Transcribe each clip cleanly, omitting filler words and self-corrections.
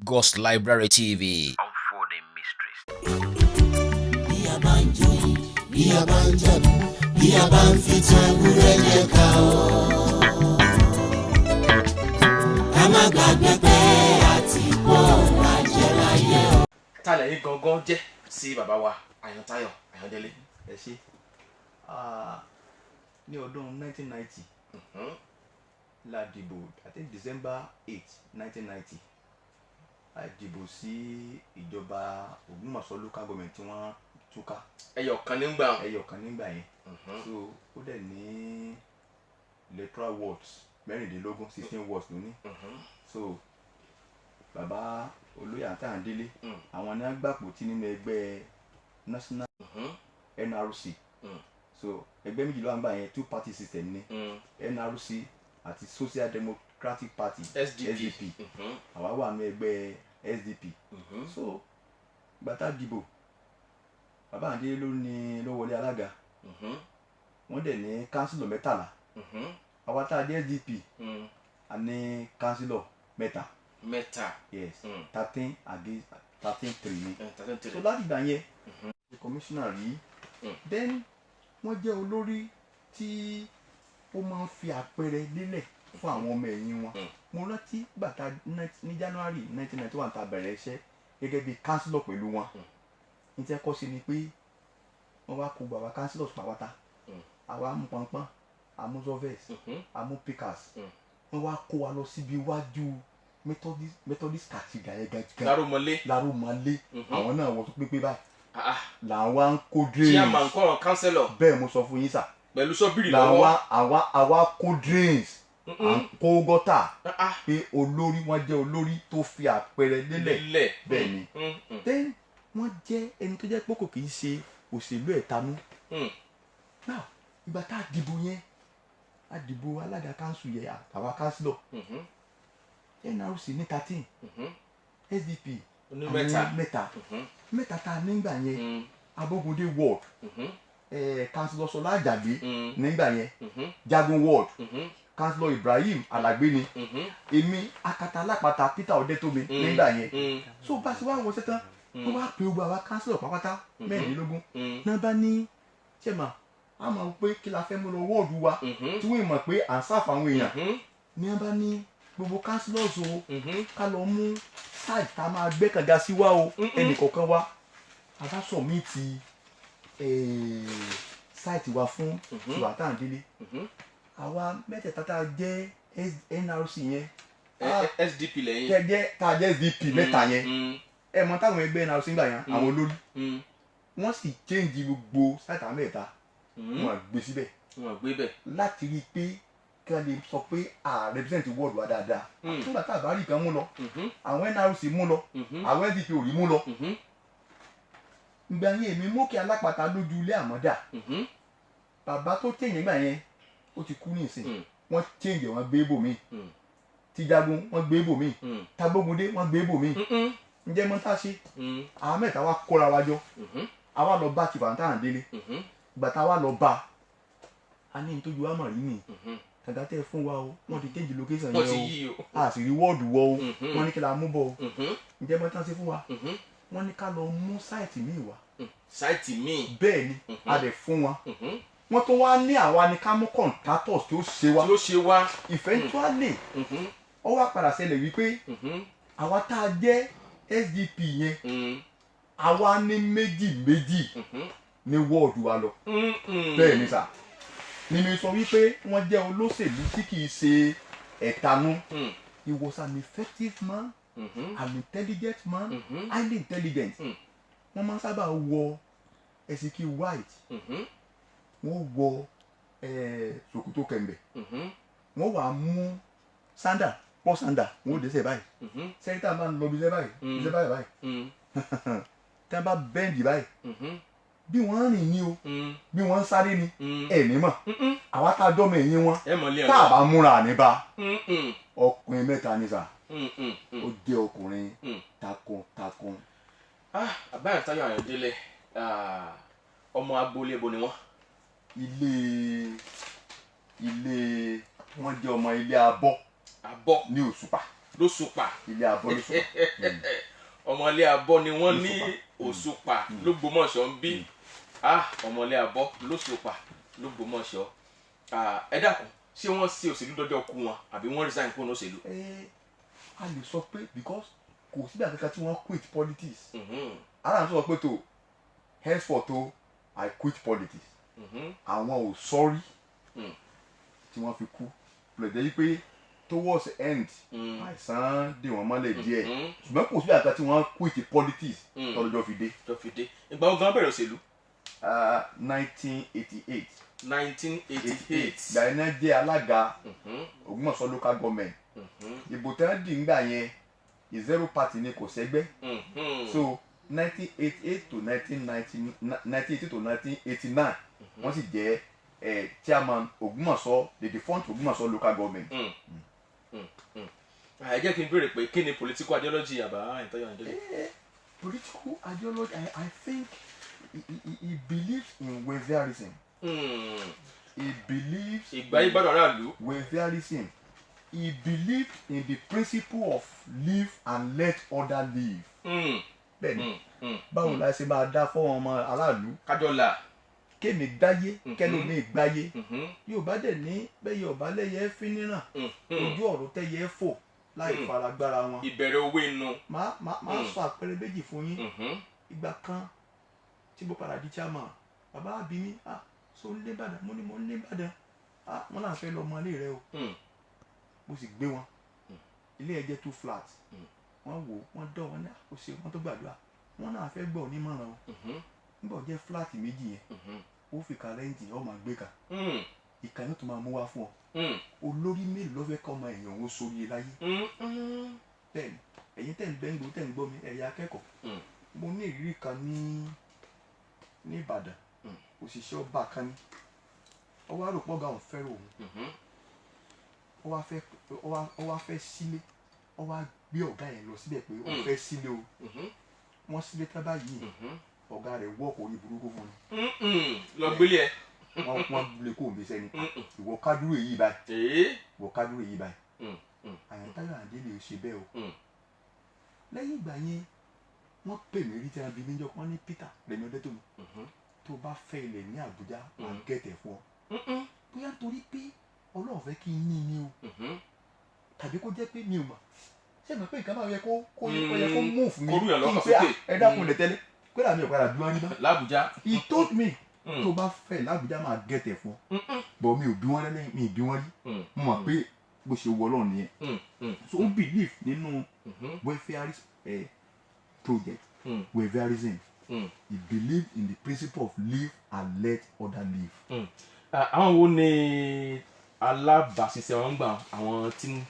Lagos Library TV. Unfolding mysteries. Bí a bá ń joyin, bí a bá ń jọdún, bí a bá ń fi tan ewúrẹ́ jẹ ká o. Ká má gbàgbé pé àti pọ̀ lájẹ́ láyé o. Ta lẹ́yìn gangan jẹ́ sí bàbá wa Àyàntáyọ̀ Àyàndélé. Ẹ ṣé ní ọdún 1990 la dìbò I think December 8, 1990 a dìbò sí ìjọba Ògbómọ̀ṣọ́ local government tí wọ́n túká Ẹyọ̀kan nígbà. ẹyọ̀kan nígbà yẹn so ó dẹ̀ ní electoral wards 16 wards ló ní so bàbá olóyè Àyàndélé àwọn ni wọ́n gbàpò tí nínú ẹgbẹ́ national NRC so ẹgbẹ́ méjì ló wà nígbà yẹn 2 party system ni NRC àti Social Democratic Party SDP àwa wà ní ẹgbẹ́ SDP so gbàtà dìbò bàbá Àyàndélé ló wọlé alága wọ́n dẹ̀ ní kánsílọ̀ 13 àwa tá a dé SDP a ní kánsílọ̀ 3 yes 13 against 13-3 ni so láti ìgbà yẹn commissioner rí then wọ́n jẹ́ olórí tí ó máa ń fi àpẹẹrẹ lélẹ̀ fún àwọn ọmọ ẹ̀yìn wọn mo rántí gbàtà ní January 1991 tá bẹ̀rẹ̀ iṣẹ́ gẹ́gẹ́ bí councillor pẹ̀lú wọn ní tí ẹ kọ́ sí ni pé wọ́n wá kó bàbá councillors pàwátá àwa mú pọnpọ́n àmú surveys àmú pickers wọ́n wá kó wa lọ síbi iwájú Methodist cathedral yẹn gàdúgà Lárúmọlé àwọn náà wọ́n tó pépé báyìí làwọn kó drains chairman kọ́ councillor bẹ́ẹ̀ mo sọ fún yín sà pẹ̀lú sọ́bìrì lọ́wọ́ àwa kó drains à ń kó gọ́tà pé olórí wọn jẹ́ olórí tó fi àpẹẹrẹ lélẹ̀ bẹ́ẹ̀ ni then wọ́n jẹ́ ẹni tó jẹ́ pé kò kì í ṣe òṣèlú ẹ̀tanú now ìgbà tá a dìbò yẹn a dìbò alága kanṣu yẹn àwa councillor NRC ní 13 SDP ní mẹ́ta tá a nígbà yẹn Abógundé ward councillor Ṣọlá Àjàgbé nígbà yẹn Jagun ward councillor Ibrahim Alagbe ni èmi Akata Alápatà Peter Ọdẹ́tómi nígbà yẹn so bá a ṣe wá wọ sẹ́tàn wọ́n wá pe gbogbo àwa councillor pàápàá 16 náà bá ní ṣẹ́mà a mọ̀ pé kí la fẹ́ mú lọ wọ́ọ̀dù wa tí wọ́n mọ̀ pé à ń sáfà àwọn èèyàn ní wọ́n bá ní gbogbo councillors o ká lọ mú side tá a máa gbé kànga sí wa o ẹnì kọ̀ọ̀kan wa a bá sọ̀míìtì site wa fún tiwa tá à ń délé àwa mẹ́tẹ̀ẹ̀ta tá a jẹ́ NRC yẹn SDP lẹ́yìn tá a jẹ́ SDP mẹ́ta yẹn ẹ mọ̀ táwọn ẹgbẹ́ NRC gbà yẹn àwọn olórí wọ́n sì change gbogbo site àwọn mẹ́ta wọ́n gbé síbẹ̀ láti rí i pé kí wọ́n lè sọ pé a represent ward wa dáadáa nígbà tá a bá rí kan mú lọ àwọn NRC mú lọ àwọn SDP ò rí mú lọ ìgbà yẹn èmi Mókè Alápatà lójú ilé Àmọ́dá bàbá tó change gbà yẹn ó ti kú ní ìsìn wọ́n change wọ́n gbé ibòmíì ti Jagun wọ́n gbé ibòmíì Tabógundé wọ́n gbé ibòmíì ǹjẹ́ mo tá a ṣe àwọn mẹ́ta wá kóra wa jọ àwa lọ bá Chief Àyàndélé ìgbà tá a wá lọ bá a ní nítorí wa mọ̀ rí nìyí kàdá tẹ́ fún wa o wọ́n ti change location yẹn o a sì rí wọ́ọ̀dù wọ o wọ́n ní kí la mú bọ̀ o ǹjẹ́ mo tá a ṣe fún wa wọ́n ní ká lọ mú sáìtì míì wá sáìtì míì bẹ́ẹ̀ ni a lè fún wa wọ́n tó wá ní àwa ni ká mú contractors tí ó ṣe wá eventually ó wá padà ṣẹlẹ̀ wípé àwa tá a jẹ́ SDP yẹn àwa ní méjì ní wọ́ọ̀dù wa lọ bẹ́ẹ̀ ni sà nínú sọ wípé wọ́n jẹ́ olóṣèlú tí kì í ṣe ẹ̀tanú he was an effective man an intelligent man highly intelligent wọ́n máa ń sábà wọ ẹ̀sìnkì white wọ́n wọ ṣòkòtò kẹ̀mbẹ̀ wọ́n wà mú sandal pọ́ sandal wọ́n ó dẹ́sẹ̀ báyìí sẹ́ńtà máa ń lọ bí iṣẹ́ báyìí tí wọ́n bá bẹ́ǹdì báyìí bí wọ́n rìn ní o bí wọ́n sáré ni ẹ̀ ní mọ̀ àwa tá a dọ́mọ ẹ̀yìn wọn tá a bá múra àníbá ọkùnrin mẹ́ta ní sà ó jẹ́ ọkùnrin takuntakun. Àyàntáyọ̀ Àyàndélé ọmọ agboolé bo ni wọ́n. ilé wọ́n jẹ́ ọmọ ilé Abọ́ ní Òṣùpá lóṣùpá ilé abọ́ lóṣùpá. ọmọlé abọ́ ni wọ́n ní Òṣùpá l'Ógbómọ̀ṣọ́ ń bí ọmọlé abọ́ lóṣùpá l'Ógbómọ̀ṣọ́. Ẹ dákun ṣé wọ́n ṣe òṣèlú dọ́jọ́ kú wọn àbí wọ́n resign kúrò ní òṣèlú. A lè sọ pé because kò síbi àkẹ́kẹ́ tí wọ́n quit politics. Ara ń sọ pé tó henceforth tó I quit politics. Àwọn ò sọ́rí tí wọ́n fi kú lọ́jọ́ yìí pé towards end àìsàn dè wọ́n mọ́lẹ̀ díẹ̀ ṣùgbọ́n kò síbi àkẹ́kẹ́ tí wọ́n quit politics tọ́lọ́jọ́ fi dé. Ìgbà wo gan bẹ̀rẹ̀ òṣèlú. 1988. 1988. Gbà iná jẹ́ alága Ògbómọ̀ṣọ́ local government. Ìbò tí wọ́n dì ń gbà yẹn zero party ni kò sẹ́gbẹ́. So 1988 to 1988 to 1989 wọ́n sì jẹ́ chairman Ògbómọ̀ṣọ́ the defunct Ògbómọ̀ṣọ́ local government. Ẹ jẹ́ kí n béèrè pé kí ni political ideology àbá Àyìntáyọ̀ Àyìndélé. Political ideology I think he believes in Waverianism. He believes ìgbà ìbàdàn aráàlú. Waverianism. He believes in the principle of live and let others live. Bẹ́ẹ̀ni báwo la ṣe máa dá fún ọmọ aráàlú. kájọlá. kémi gbáyé kẹlòmíì gbáyé. Yorùbá dẹ̀ ní bẹ́ẹ̀ Yorùbá lẹ́yẹ fíníràn ojú ọ̀rọ̀ tẹ́yẹ fò láì faragbára wọn. ìbẹ̀rẹ̀ owó inú. máa sọ àpẹẹrẹ méjì fún yín. Ìgbà kan tí mo padà di chairman bàbá bí mi so ń lé Ìbàdàn mo ní mo ń lé Ìbàdàn wọn náà fẹ́ lọ ọmọ ilé rẹ o mo sì gbé wọn ilé ẹ jẹ́ 2 flat wọ́n wò wọ́n dọ̀ wọ́n ní àkóso wọn tó gbàdúrà wọ́n náà fẹ́ gbọ́ onímọ̀ràn o nígbà ó jẹ́ flat méjì yẹn ó fi ka rẹ́ǹtì ó máa gbé ka ìka yóò tún máa mú wá fún ọ olórí mélòó ló fẹ́ kọ́ ọmọ èèyàn ó sórí láyé bẹ́ẹ̀ni ẹ̀yin tẹ̀ ń bẹ́ńgbò tẹ̀ ń gbọ́ mi ẹ̀yà akẹ́kọ̀ọ́ mo ní ìrírí kan ní Ìbàdàn òṣìṣẹ́ ọba kan ní ọwọ́ àròpọ̀ ọ̀gá òun fẹ́ràn òun ó wá fẹ́ sílé ó wá gbé ọ̀gá yẹn lọ síbẹ̀ pé ó fẹ́ sílé o wọ́n sílé tábà yìí ọ̀gá rẹ̀ wọ́ọ̀kọ̀ orí burúkú fún un. lọ gbélé ẹ. wọ́n lè kó òǹbẹ sẹ́ni ìwọ kádúró èyí báyìí ìwọ kádúró èyí báyìí Àyìntáyọ̀ Àyìndélé ṣe bẹ́ẹ̀ o. lẹ́yìn ìgbà yẹn wọ́n pè mí rí tí wọ́n bí mi jọ wọ́n ní Peter Rẹ̀mí Ọdẹ́tòmí tó bá fẹ́ ilẹ̀ ní Àbújá máa gẹ̀tẹ̀ fún ọ bóyá torí pé Ọlọ́run fẹ́ kí n ní ní o tàbí kó jẹ́ pé mi ò mọ̀ ṣé mi pé nǹkan máa yẹ kó move mi kí n pé ẹ dákun lẹ tẹ́lẹ̀ pé làmì ọ̀padà bí wọ́n rí bá. l'Àbújá. He told me tó bá fẹ́ l'Àbújá máa gẹ̀tẹ̀ fún ọ bọ̀ mi ò bí wọ́n lẹ́lẹ́ mi ì bí wọ́n rí mo mọ̀ pé bó ṣe wọ Ọlọ́run nìyẹn so ó believe nínú welfareist project Waverianism. He believed in the principle of live and let others live. Àwọn wo ni alábàáṣiṣẹ́ wọn gbà àwọn team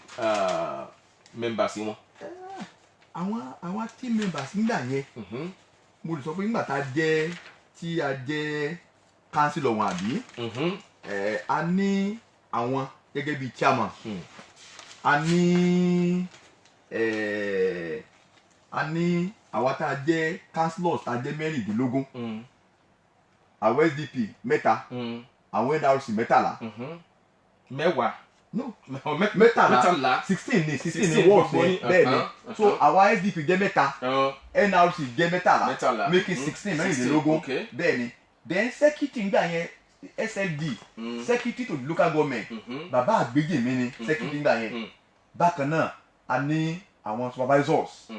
members wọn. Àwọn team members nígbà yẹn mo lè sọ pé nígbà tá a jẹ́ councillor wọn àbí a ní àwọn gẹ́gẹ́ bíi chairman a ní àwa tá a jẹ́ councillors tá a jẹ́ mẹ́rìndínlógún àwọn SDP mẹ́ta àwọn NRC mẹ́tàlá mẹ́wàá no mẹ́tàlá 16 ní wards bẹ́ẹ̀ ni so àwa SDP jẹ́ mẹ́ta NRC jẹ́ mẹ́tàlá making 16 mẹ́rìndínlógún bẹ́ẹ̀ ni then secretary ngbà yẹn SLD secretary to the local government bàbá àgbéjèmí ni secretary ngbà yẹn bákan náà a ní àwọn supervisors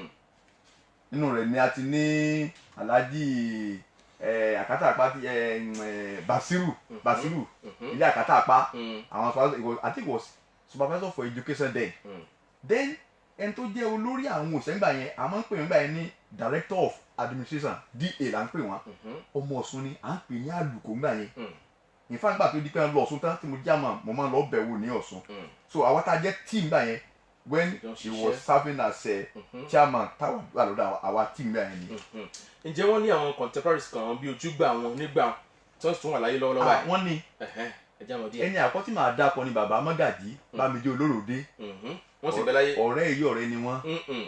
nínú rẹ̀ ni a ti ní Alhaji Akata Apa Basiru ilé Akata Apa àwọn I think was supervisor for education then ẹni tó jẹ́ olórí àwọn òṣèǹgbà yẹn a máa ń pè wọ́n gbà yẹn ní director of administration DA là ń pè wọ́n ọmọ Ọ̀ṣun ni à ń pè ní àlùkò ńgbà yẹn in fact gbà tó di pé lọ Ọ̀ṣun tán tí mo já mo máa ń lọ bẹ̀wò ní Ọ̀ṣun so àwa tá a jẹ́ team gbà yẹn when he was serving as chairman táwọn wà lọ́dọ̀ àwa team gbà yẹn ni. Ǹjẹ́ wọ́n ní àwọn contemporaries kan bí ojúgbà wọn nígbà tí wọ́n sì tún wà láyé lọ́wọ́lọ́wọ́ báyìí. wọ́n ní ẹni àkọ́tí máa dákọ ni bàbá Mọ́gàjí Bámidé Olóròdé wọ́n sì bẹ láyé. ọ̀rẹ́ èyí ọ̀rẹ́ ni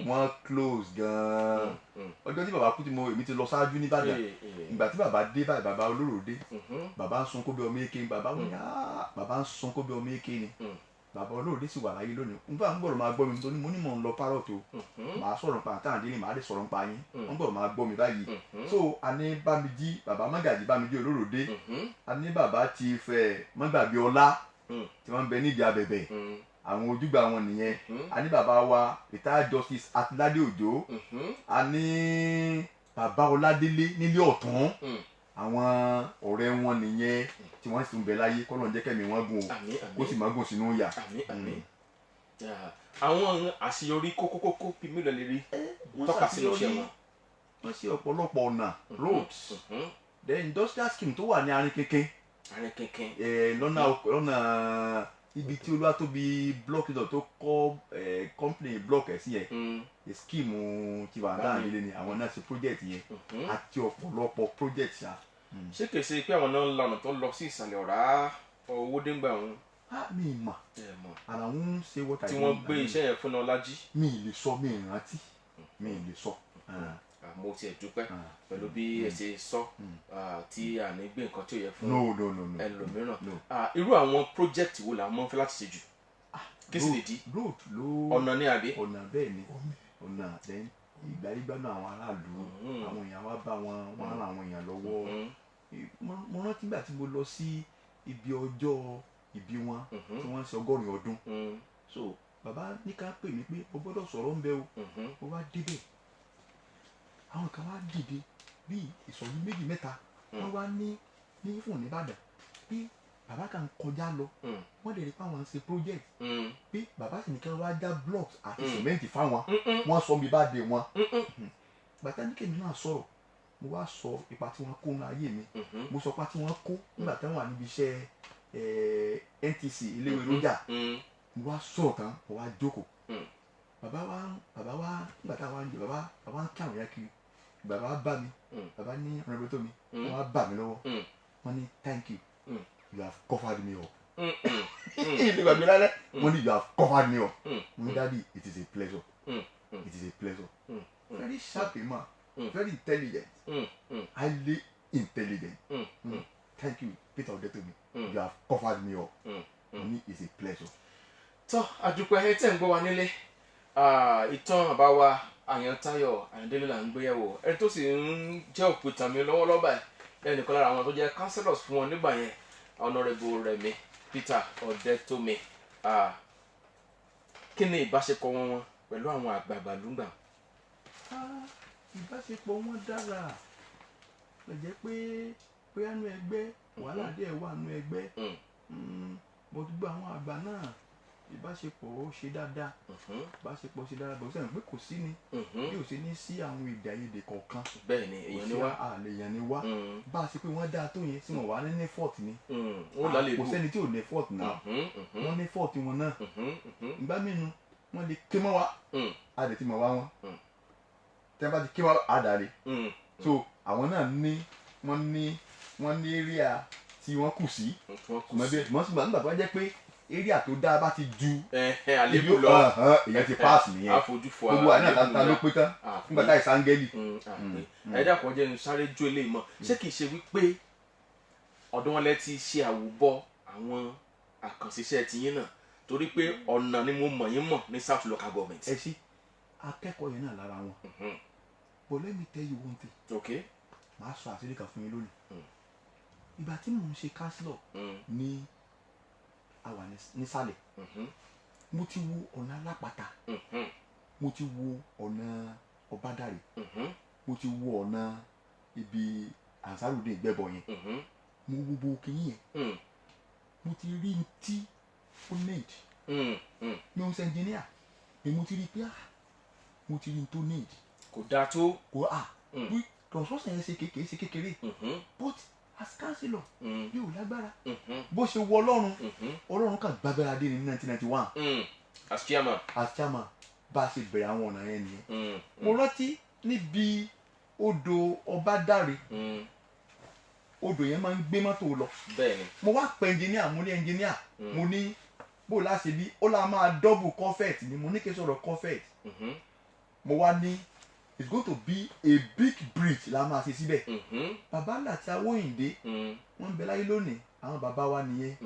wọ́n close gan-an ọjọ́ tí bàbá kú tí èmi ti lọ ṣáájú nìbàdàn ìgbà tí bàbá dé báyìí bàbá Olóròdé bàbá ń sunkún bí ọmọ èké ni bàbá ń sunkún bí ọmọ èké ni bàbá olóòdé sì wà láyé lónìí n bá ń gbọ́dọ̀ máa gbọ́ mi nítorí mo ní mò ń lọ parrot o màá sọ̀rọ̀ nípa àtàndínlẹ̀ màá lè sọ̀rọ̀ nípa yín wọ́n gbọ́dọ̀ máa gbọ́ mi báyìí so a ní Bámijí bàbá Mágàjí Bámijí Olóròdé a ní bàbá Chief Mọ́gbàgbé Ọlá tí wọ́n ń bẹ nídìí abẹ̀bẹ̀ àwọn ojúgbà wọn nìyẹn a ní bàbá wa retired justice Atiládé Òjó a ní bàbá Ọládélé nílé Ọ̀tún àwọn ọ̀rẹ́ wọn nìyẹn tí wọ́n sì ń bẹ láyé kọ́ ló ń jẹ́ kẹ́mi wọ́n gùn o kó sì má gùn sínú yà. àwọn àṣeyọrí kókókókó bíi mélòó lè rí tọ́ka sínú iṣẹ́ wọn. wọ́n ṣe ọ̀pọ̀lọpọ̀ ọ̀nà roads the industrial scheme tó wà ní Arinkinkin lọ́nà ibi tí Olúwatóbi block tó kọ́ company block ẹ̀ sí yẹn scheme ti wà dáhùn nílé ni àwọn náà ṣe project yẹn àti ọ̀pọ̀lọpọ̀ project ṣá. ṣé kìí ṣe pé àwọn náà ń lànà tó ń lọ sí ìsàlẹ̀ ọ̀rá owó déngbà wọn. mi ì mà ara wọn ń ṣe wọ́tà tí wọ́n gbé iṣẹ́ yẹn fún Ọlájí. mi ì lè sọ mi ì rántí mi ì lè sọ. mo tiẹ̀ dúpẹ́ pẹ̀lú bí ẹ ṣe sọ tí a ní gbé nǹkan tí ò yẹ fún ẹlòmíràn. irú àwọn project wo làwọn máa ń fẹ́ láti ṣe jù kí sì lè di ọ̀nà ní àbí. ọ̀nà bẹ́ẹ̀ ni ọ̀nà then ìgbàlígbàna àwọn aráàlú àwọn èèyàn wá bá wọn ran àwọn èèyàn lọ́wọ́ mo rántí nígbà tí mo lọ sí ibi ọjọ́ ìbí wọn tí wọ́n ń ṣe 100 ọdún so bàbá ní ká pè mí pé o gbọ́dọ̀ sọ̀rọ̀ ń bẹ o ó wá débẹ̀ àwọn kan wá dìde bíi ìsọ̀rí méjì mẹ́ta wọ́n wá ní fún Ìbàdàn pé bàbá kan kọjá lọ wọ́n lè rí pé àwọn ń ṣe project pé bàbá sì ní kí wọ́n wá já blocks àti cement fáwọn wọ́n sọ mi bá dé wọn bàtà ní kèmí náà sọ̀rọ̀ mo wá sọ ipa tí wọ́n kó ní ayé mi mo sọ ipa tí wọ́n kó nígbà tí wọ́n wà níbi iṣẹ́ NTC iléèwé lójà mo wá sọ̀rọ̀ tán mo wá jókòó bàbá wa nígbà tá a wá ń jẹ bàbá ń kí àwọn yẹn kiri bàbá bá mi bàbá ní ọ̀rẹ́bẹ̀ tó mi wọ́n wá bà mí lọ́wọ́ wọ́n ní thank you you have covered me up ilé gbàgbé lálẹ́ wọ́n ní you have covered me up mo ní daddy it is a pleasure it is a pleasure very sharp man very intelligent highly intelligent thank you Peter Odetomi you have covered me up mo ní it is a pleasure. tọ́ àdúpẹ́ ẹ tẹ́ ń gbọ́ wa nílé ìtàn bàbá wa Àyàntáyọ̀ Àyàndélé là ń gbéyẹ̀wò ẹni tó sì ń jẹ́ òpìtàn mi lọ́wọ́lọ́wọ́ báyìí ẹnìkan lára àwọn tó jẹ́ councillors fún wọn nígbà yẹn Honourable Rẹ̀mí Peter Odetomi kí ni ìbáṣepọ̀ wọn pẹ̀lú àwọn àgbààgbà lùgbà. ìbáṣepọ̀ wọn dára lè jẹ́ pé àánú ẹgbẹ́ wàhálà díẹ̀ wà nú ẹgbẹ́ mo ti gbọ́ àwọn àgbà náà ìbáṣepọ̀ ó ṣe dáadáa ìbáṣepọ̀ ṣe dáadáa bọ̀ sẹ́yìn pé kò sí ni bí ò ṣe ní sí àwọn èdè àìyedè kọ̀ọ̀kan bẹ́ẹ̀ ni èèyàn ni wá àlè èèyàn ni wá bá a ṣe pé wọ́n dáa tó yẹn sí wọn wà ní fort ni kò sẹ́ni tí ò ní fort náà wọ́n ní fort wọn náà ìgbà mìíràn wọ́n lè ké mọ́ wa a lè ti mọ̀ wá wọn tẹ́ bá ti ké wá àdàlẹ̀ so àwọn náà wọ́n ní area tí wọ́n kù sí wọ́n sì gbà nígbà tó wá jẹ́ pé area tó dáa bá ti ju àlébù lọ èèyàn ti pass nìyẹn gbogbo àná ta ló pé tán nígbà tá ìsángẹ́lì. ẹ̀dá kan jẹ́ sáré jó eléyìí mọ́ ṣé kìí ṣe wípé ọ̀dọ̀ wọn lẹ ti ṣe àwòbọ àwọn àkànṣiṣẹ́ tiyín náà torí pé ọ̀nà ni mo mọ̀ yín mọ̀ ní South Local Government. ẹ sí akẹ́kọ̀ọ́ yẹn náà lára wọn but let me tell you one thing. okay. màá sọ àṣírí kan fún yín lónìí ìgbà tí mò ń ṣe councillor ní àwa nísàlẹ̀ mo ti wo ọ̀nà Alápàtà mo ti wo ọ̀nà Ọbádàrè mo ti wo ọ̀nà ibi Ansarudeen Ìgbẹ́bọ̀ yẹn mo wo gbogbo kìíní yẹn mo ti rí n tí ó need mi ò ń ṣe engineer ni mo ti rí pé mo ti rí n tó need kò dáa tó bí construction yẹn ṣe kékeré but as councillor yóò lágbára bó ṣe wọ Ọlọ́run kan gbàgbára dé ní 1991 as chairman bá a ṣe bẹ̀rẹ̀ àwọn ọ̀nà yẹn nìyẹn mo rántí níbi odò Ọbádàrè odò yẹn máa ń gbé mọ́tò lọ mo wá pè engineer mo ní bó láṣẹ bí ó lá máa double confet ni mo ní kí n sọ̀rọ̀ confet mo wá ní it's going to be a big bridge la máa ṣe síbẹ̀ bàbá láti Awóyìndé wọ́n ń bẹ láyé lónìí àwọn bàbá wa nìyẹn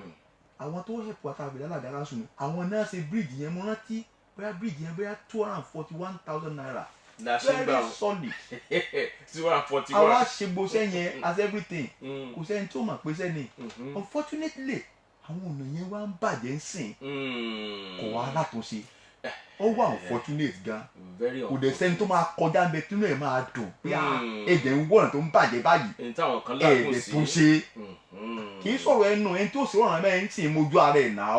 àwọn tó help wa tàbí alága lásùn àwọn náà ṣe bridge yẹn mo rántí bóyá bridge yẹn bóyá 241,000 naira very solid 241 àwa ṣe gbóṣẹ́ yẹn as everything kò sẹ́ni tó mọ̀ pé sẹ́ni unfortunately àwọn ọ̀nà yẹn wá ń bàjẹ́ ń sìn kò wá látúnṣe ó wà unfortunate gan kò dẹ̀ sẹ́ni tó máa kọjá ń bẹ tínú ẹ̀ máa dùn pé èdè ń wọ̀nà tó ń bàjẹ́ báyìí èdè tó ṣe kì í sọ̀rọ̀ ẹnu ẹni tó sì rọrùn mẹ́rin tí mojú ara ẹ̀ náà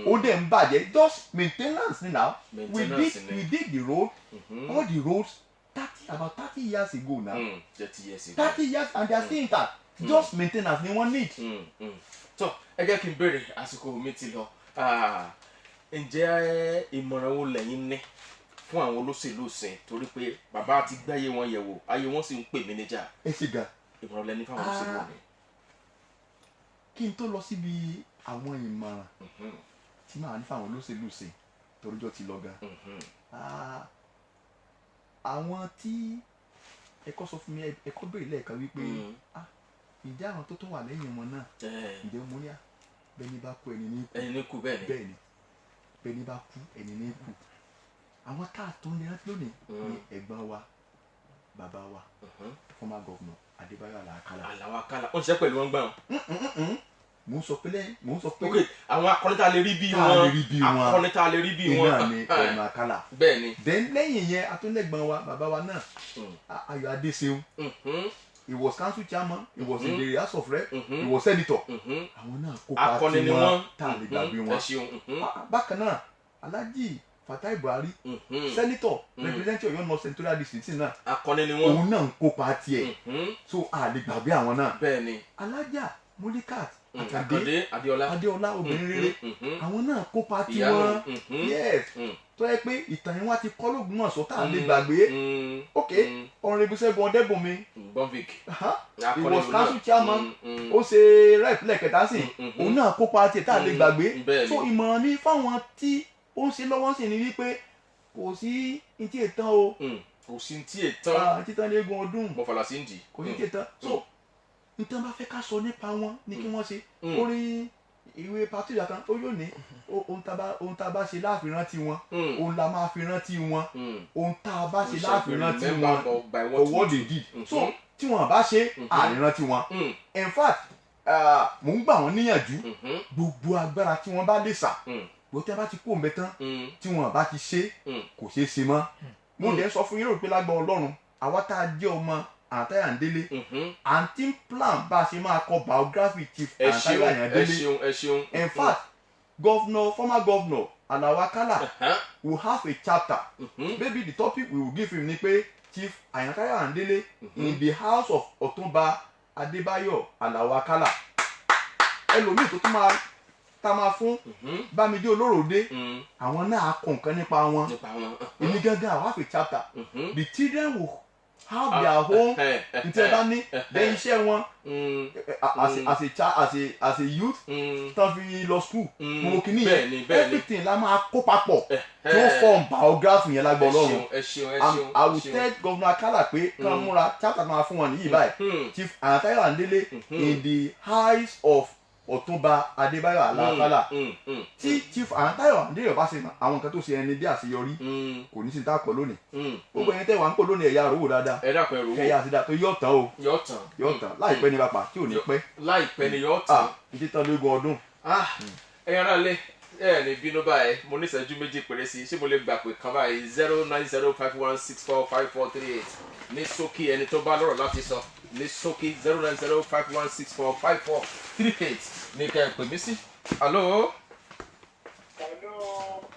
ó dẹ̀ ń bàjẹ́ just maintenance ni now we did the road all the roads about 30 years ago now 30 years and they are still intact just maintenance ni wọ́n need. tó ẹ jẹ́ kí n béèrè àsìkò mi ti lọ ǹjẹ́ ìmọ̀ràn wo lẹ́yìn ní fún àwọn olóṣèlú sìn torí pé bàbá ti gbáyé wọn yẹ̀ wò ayé wọn sì ń pè mí níjà ẹ ṣe ga ìmọ̀ràn lẹ́ni fáwọn olóṣèlú mi. kí n tó lọ síbi àwọn ìmọ̀ràn tí màá ní fáwọn olóṣèlú sìn toríjọ́ ti lọ gan àwọn tí ẹ̀kọ́ sọ fún mi ẹ̀kọ́ béèrè lẹ́ẹ̀kan wípé ìdí àwọn tó tún wà lẹ́yìn wọn náà ǹjẹ́ mo ní à bẹ́ẹ̀ ni bá kú ẹni ní kú bẹ́ẹ̀ ni bẹ́ẹ̀ ni bá kú ẹni ní kú àwọn tá a tún lè rántí lónìí ní ẹ̀gbọ́n wa bàbá wa former governor Adébáyọ̀ Àlàákálà ó ń ṣe pẹ̀lú wọn gbà wọn. mo ń sọ pé ok àwọn akọni tá a lè rí bí wọn akọni tá a lè rí bí wọn iná ni ọ̀nà àkàlà bẹ́ẹ̀ ni. then lẹ́yìn yẹn atúnlẹ̀gbọ́n wa bàbá wa náà Ayọ̀ Adéṣeun he was council chairman he was in the house of rep he was senator àwọn náà kópa tí wọn tá a lè gbàgbé wọn bákan náà Alhaji Fatai Buhari senator representing Ọ̀yọ́ North Senatorial District náà akọni ni wọn òun náà ń kópa tiẹ̀ so a lè gbàgbé àwọn náà bẹ́ẹ̀ ni Alhaja Mulikat Akande Adéọlá obìnrin rere àwọn náà kópa tiwọn yes tó yẹ pé ìtàn yẹn wá ti kọ́ l'Ògbómọ̀ṣọ́ tá a lè gbàgbé ok Honorable Ṣẹ́gun Ọdẹ́bùnmi he was council chairman ó ṣe rep lẹ́ẹ̀kẹta sí òun náà kópa tiẹ̀ tá a lè gbàgbé so ìmọ̀ràn mi fáwọn tí ó ń ṣe lọ́wọ́ sí ni wípé kò sí ntí ètàn o kò sí ntí ètàn títàn léegun ọdún bọ́fàlà sí ń dì kò sí ntí ètàn so nítorí bá fẹ́ ká sọ nípa wọn ní kí wọ́n ṣe orí ìwé pàtúyà kan ó yóò ní ohun tá a bá ṣe láàfin rántí wọn ohun la máa fi rántí wọn ohun tá a bá ṣe láàfin rántí wọn for what they did so tí wọn bá ṣe àní rántí wọn in fact mò ń gbà wọ́n níyànjú gbogbo agbára tí wọ́n bá lè sà gbogbo tí wọ́n bá ti kó mẹ́tán tí wọ́n bá ti ṣe kò ṣeé ṣe mọ́ mo lè sọ fún yín rò pé lágbà Ọlọ́run àwa tá a jẹ́ ọmọ Àtàyà Àndélé àǹtí plan bá a ṣe máa kọ biography chief Àtàyà Àndélé in fact former governor Àlàákálà will have a chapter maybe the topic we will give him ni pé chief Àtàyà Àndélé in the house of Ọ̀túnba Adébáyọ̀ Àlàákálà ẹlòmíì tó tún máa fún Bámidé Olóròdé àwọn náà kọ nǹkan nípa wọn èmi gángan I have a chapter the children will have their own ntẹ́bání then iṣẹ́ wọn as a youth tán fi lọ school gbogbo kìíní yẹn everything la máa kó papọ̀ tó form biography yẹn lágbọ́ Ọlọ́run I will tell Governor Akala pé kán múra chapter máa fún wọn níyì báyìí Chief Àtàyà Àndélé in the eyes of Ọ̀túnba Adébáyọ̀ Àlàákálà tí Chief Àtàyà Àndélé bá ṣe àwọn nǹkan tó ṣe ẹni bí àṣeyọrí kò ní sí ta kọ lónìí gbogbo ẹni tẹ́ wà ń pò lónìí ẹ̀yà àròwò dáadáa ẹ̀yà àti dáa tó yọ̀ tán o yọ̀ tán láìpẹ́ ní bàbá tí ò ní pẹ́ láìpẹ́ ni yọ̀ tán títí tán lógún ọdún. ẹ̀yàn náà lé ní bínú báyìí mo ní ìṣẹ́jú méjì péré sí ṣé mo lè gbà pé kan báyìí 09051645438 ní ṣókí ẹni tó bá lọ́rọ̀ láti sọ ní ṣókí 09051645438 ní ká ẹ pè mí sí. Hello.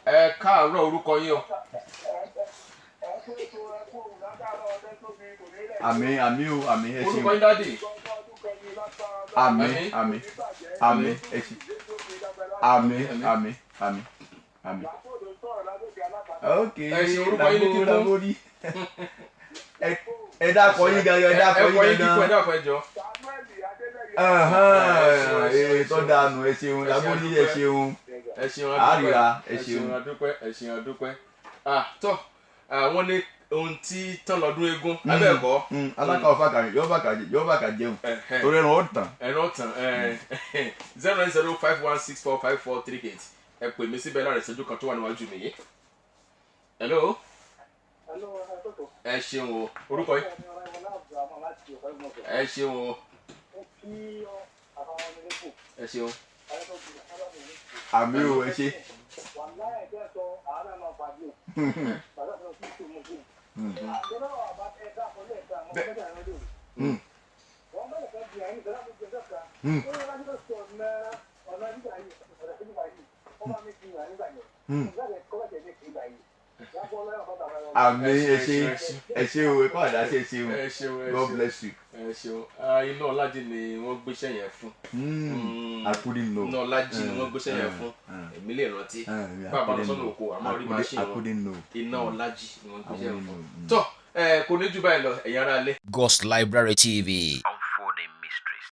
Ẹ káàárọ̀ orúkọ yín o. Àmín o àmín ẹ ṣeun. Orúkọ yín dáàdì. Àmín ẹ ṣe. Àmín. ok Lágórí ẹ dákọ yín gangan ẹ dákọ yín gangan. ẹ dákọ ẹ jọ. tó dànù ẹ ṣeun Lágórí ẹ ṣeun. ẹ ṣeun àríra ẹ ṣeun. ẹ ṣeun adúpẹ́. tó wọ́n ní ohun tí tán lọ́dún eégún abẹ́ẹ̀kọ́. alákà ọ̀fà kàrí yóò bá kà jẹun torí ẹran ó tàn. ẹran tán 09051645438 ẹ pè mí síbẹ̀ láàrin ìṣẹ́jú kan tó wà níwájú mi yìí. hello. ẹ ṣeun o orúkọ yìí. ẹ ṣeun o. ẹ ṣeun. àmì o ẹ ṣe. àmì ẹ ṣe o ẹ kọ́ àdá ṣe ṣe o God bless you. ẹ ṣeun iná ọlájì ni wọ́n gbéṣẹ́ yẹn fún. I couldn't know. iná ọlájì ni wọ́n gbéṣẹ́ yẹn fún èmi lè rántí bàbá lọ sọ́nà oko àmọ́ rí machine wọn iná ọlájì ni wọ́n gbéṣẹ́ yẹn fún. tọ́ kò ní jù báyìí lọ ẹ̀yin ará ilé. Ghost Library TV.